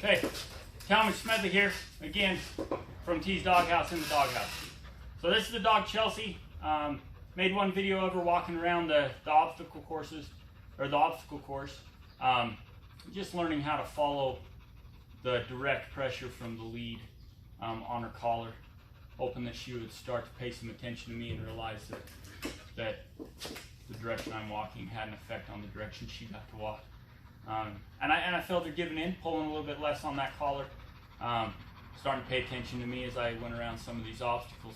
Okay, Talmadge Smedley here, again, from T's Doghouse in the Doghouse. So this is the dog Chelsea. Made one video of her walking around the obstacle courses, or the obstacle course. Just learning how to follow the direct pressure from the lead on her collar. Hoping that she would start to pay some attention to me and realize that the direction I'm walking had an effect on the direction she got to walk. And I felt her giving in, pulling a little bit less on that collar, starting to pay attention to me as I went around some of these obstacles,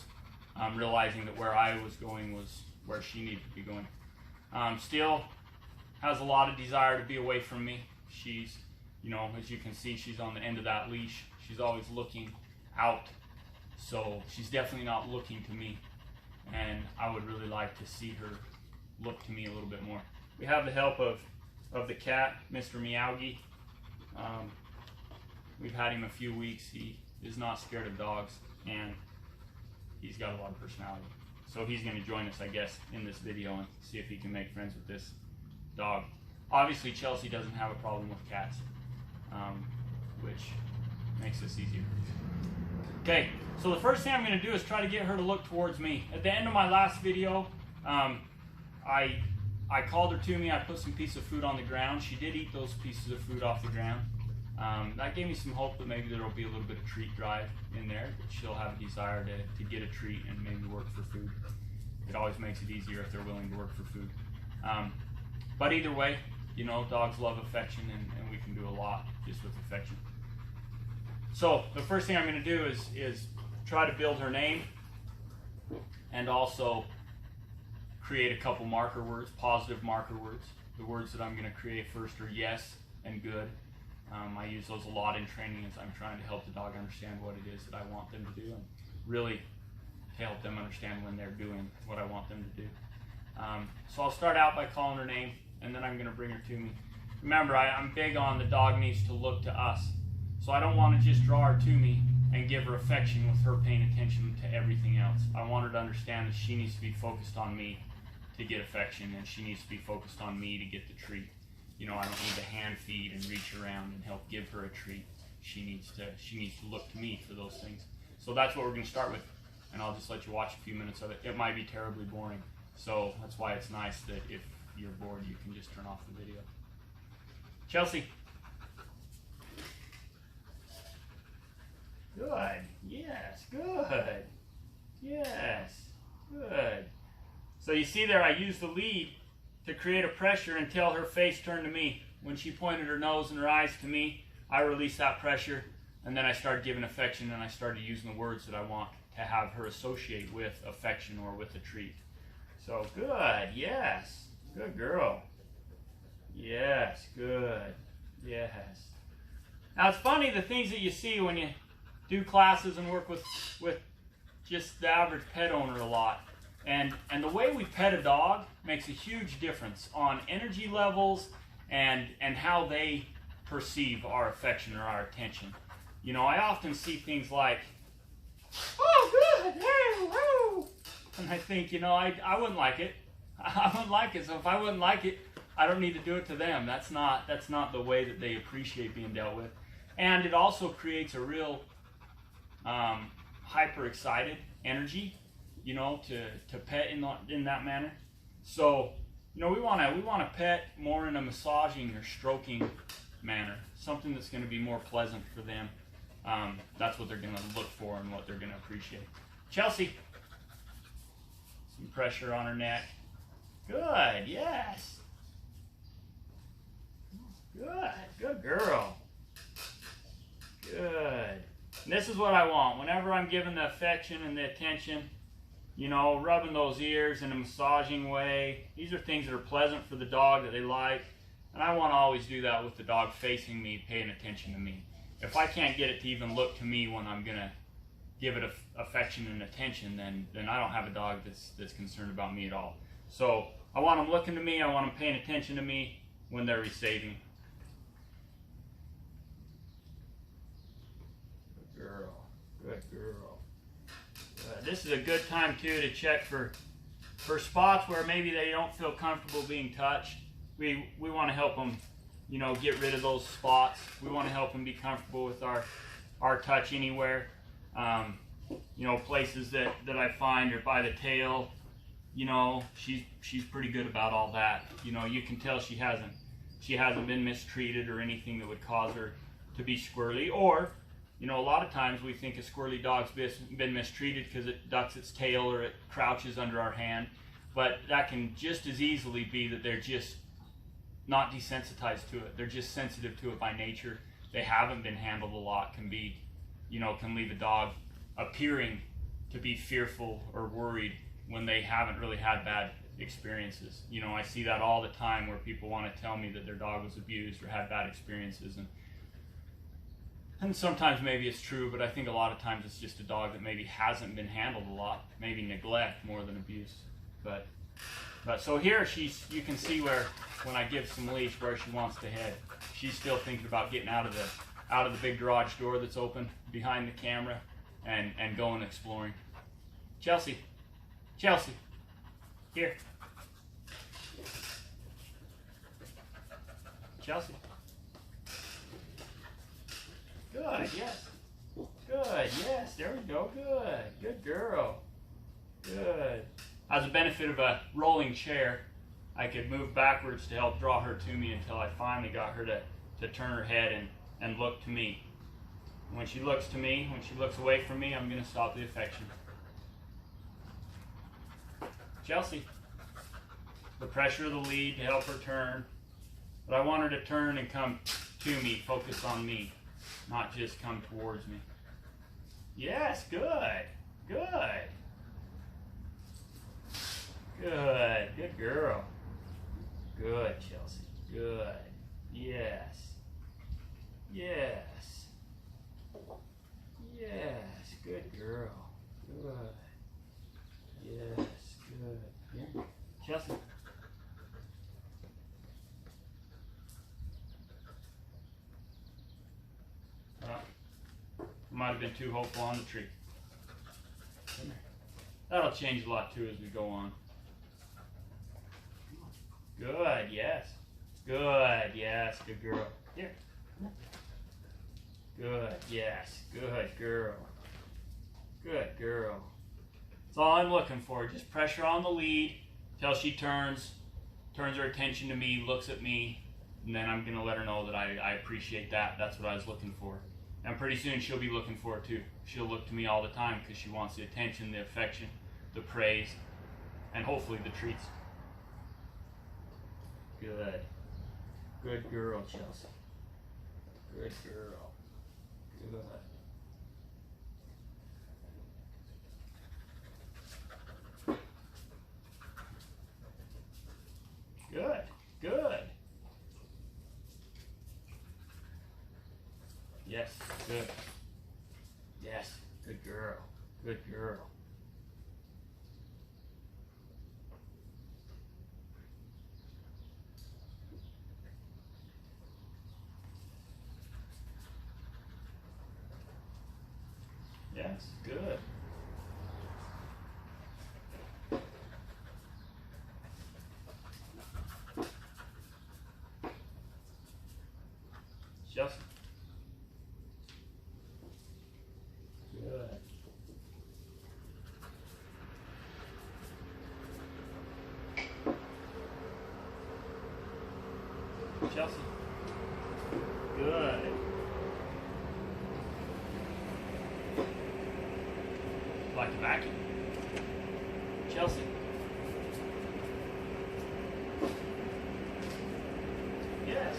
realizing that where I was going was where she needed to be going. Still has a lot of desire to be away from me. She's, you know, as you can see, she's on the end of that leash. She's always looking out, so she's definitely not looking to me, and I would really like to see her look to me a little bit more. We have the help of the cat, Mr. Meowgie. We've had him a few weeks. He is not scared of dogs, and he's got a lot of personality. So he's going to join us, I guess, in this video and see if he can make friends with this dog. Obviously, Chelsea doesn't have a problem with cats, which makes this easier. Okay, so the first thing I'm going to do is try to get her to look towards me. At the end of my last video, I called her to me. I put some pieces of food on the ground. She did eat those pieces of food off the ground. That gave me some hope that maybe there will be a little bit of treat drive in there, that she'll have a desire to get a treat and maybe work for food. It always makes it easier if they're willing to work for food. But either way, you know, dogs love affection, and we can do a lot just with affection. So the first thing I'm going to do is try to build her name, and also create a couple marker words, positive marker words. The words that I'm going to create first are yes and good. I use those a lot in training as I'm trying to help the dog understand what it is that I want them to do, and really to help them understand when they're doing what I want them to do. So I'll start out by calling her name, and then I'm going to bring her to me. Remember, I'm big on the dog needs to look to us. So I don't want to just draw her to me and give her affection with her paying attention to everything else. I want her to understand that she needs to be focused on me to get affection, and she needs to be focused on me to get the treat. You know, I don't need to hand feed and reach around and help give her a treat. She needs to look to me for those things. So that's what we're going to start with, and I'll just let you watch a few minutes of it. It might be terribly boring, so that's why it's nice that if you're bored, you can just turn off the video. Chelsea. Good. Yes. Good. Yes. Good. So you see there, I used the lead to create a pressure until her face turned to me. When she pointed her nose and her eyes to me, I released that pressure, and then I started giving affection, and I started using the words that I want to have her associate with affection or with a treat. So good. Yes. Good girl. Yes. Good. Yes. Now it's funny, the things that you see when you do classes and work with just the average pet owner a lot. And the way we pet a dog makes a huge difference on energy levels and how they perceive our affection or our attention. You know, I often see things like, oh, good, hey, woo. And I think, you know, I wouldn't like it. I wouldn't like it. So if I wouldn't like it, I don't need to do it to them. That's not the way that they appreciate being dealt with. And it also creates a real hyper excited energy, you know, to pet in that manner. So, you know, we want to pet more in a massaging or stroking manner, something that's going to be more pleasant for them. That's what they're going to look for and what they're going to appreciate. Chelsea, some pressure on her neck. Good. Yes. Good. Good girl. Good. And this is what I want. Whenever I'm giving the affection and the attention, you know, rubbing those ears in a massaging way, these are things that are pleasant for the dog, that they like. And I want to always do that with the dog facing me, paying attention to me. If I can't get it to even look to me when I'm going to give it affection and attention, then I don't have a dog that's concerned about me at all. So I want them looking to me. I want them paying attention to me when they're receiving. Good girl. Good girl. This is a good time too to check for spots where maybe they don't feel comfortable being touched. We want to help them you know, get rid of those spots. We want to help them be comfortable with our touch anywhere. You know, places that I find are by the tail, you know, she's pretty good about all that. You know, you can tell she hasn't been mistreated or anything that would cause her to be squirrely. Or, you know, a lot of times we think a squirrely dog's been mistreated because it ducks its tail or it crouches under our hand. But that can just as easily be that they're just not desensitized to it. They're just sensitive to it by nature. They haven't been handled a lot, can be, you know, can leave a dog appearing to be fearful or worried when they haven't really had bad experiences. You know, I see that all the time where people want to tell me that their dog was abused or had bad experiences, and sometimes maybe it's true, but I think a lot of times it's just a dog that maybe hasn't been handled a lot, maybe neglect more than abuse. But so here you can see where when I give some leash where she wants to head. She's still thinking about getting out of the big garage door that's open behind the camera and going exploring. Chelsea, here. Chelsea. Good, yes. Good, yes, there we go, good girl. Good. As a benefit of a rolling chair, I could move backwards to help draw her to me until I finally got her to turn her head and look to me. When she looks to me, when she looks away from me, I'm going to stop the affection. Chelsea, the pressure of the lead to help her turn, but I want her to turn and come to me, focus on me, not just come towards me. Yes, good, good. Good girl. Good, Chelsea. Good. Yes. Yes. Yes. Good girl. Good. Yes. Good. Yeah. Chelsea. Might have been too hopeful on the tree. Come here. That'll change a lot too as we go on. Good, yes. Good, yes, good girl. Here. Good, yes, good girl. Good girl. That's all I'm looking for. Just pressure on the lead till she turns her attention to me, looks at me, and then I'm going to let her know that I appreciate that. That's what I was looking for. And pretty soon she'll be looking for it too. She'll look to me all the time because she wants the attention, the affection, the praise, and hopefully the treats. Good. Good girl, Chelsea. Good girl. Good. Good. Good. Yes, good. Yes, good girl. Good girl. Yes, good. Chelsea. Good. Chelsea. Good. Like the vacuum. Chelsea. Yes.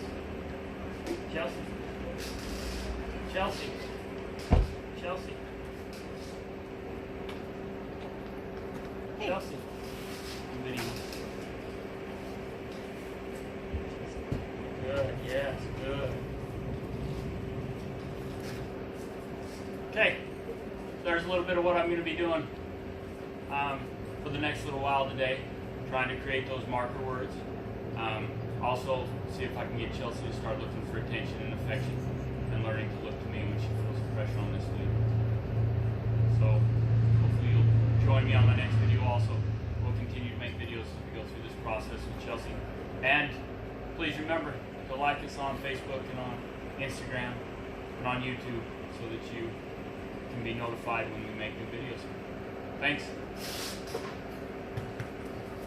Chelsea. Chelsea. Chelsea. Hey. Chelsea. Video. Good, yes, good. Okay. There's a little bit of what I'm going to be doing for the next little while today, trying to create those marker words. Also, see if I can get Chelsea to start looking for attention and affection and learning to look to me when she feels the pressure on this lead. So, hopefully you'll join me on my next video also. We'll continue to make videos as we go through this process with Chelsea. And please remember, to like us on Facebook and on Instagram and on YouTube so that you can be notified when we make new videos. Thanks.